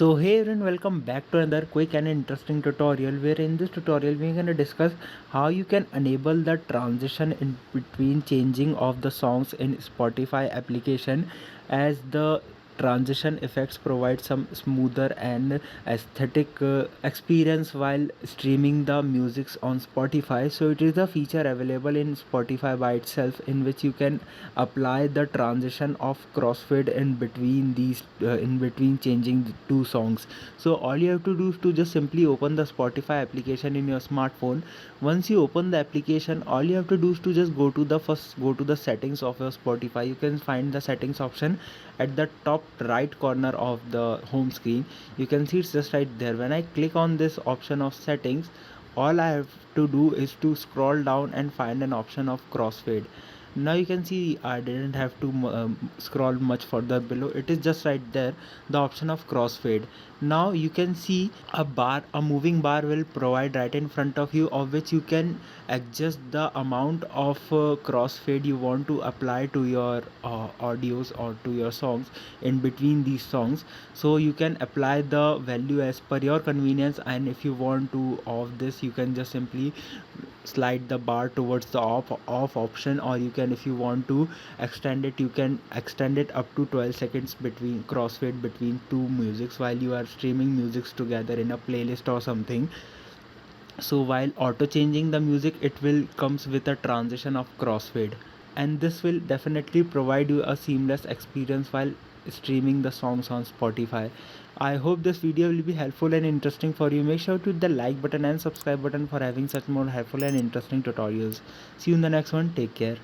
So hey everyone, welcome back to another quick and interesting tutorial, where in this tutorial we're going to discuss how you can enable the transition in between changing of the songs in Spotify application, as the transition effects provide some smoother and aesthetic experience while streaming the musics on Spotify. So it is a feature available in Spotify by itself, in which you can apply the transition of crossfade in between these in between changing the two songs. So all you have to do is to just simply open the Spotify application in your smartphone. Once you open the application, all you have to do is to just go to the settings of your Spotify. You can find the settings option at the top right corner of the home screen. You can see it's just right there. When I click on this option of settings, all I have to do is to scroll down and find an option of crossfade. Now you can see I didn't have to scroll much further below. It is just right there, the option of crossfade. Now you can see a moving bar will provide right in front of you, of which you can adjust the amount of crossfade you want to apply to your audios or to your songs in between these songs. So you can apply the value as per your convenience, and if you want to off this, you can just simply slide the bar towards the off option, or you can, if you want to extend it, you can extend it up to 12 seconds between crossfade between two musics while you are streaming musics together in a playlist or something. So while auto changing the music, it will comes with a transition of crossfade, and this will definitely provide you a seamless experience while streaming the songs on Spotify. I hope this video will be helpful and interesting for you. Make sure to hit the like button and subscribe button for having such more helpful and interesting tutorials. See you in the next one. Take care.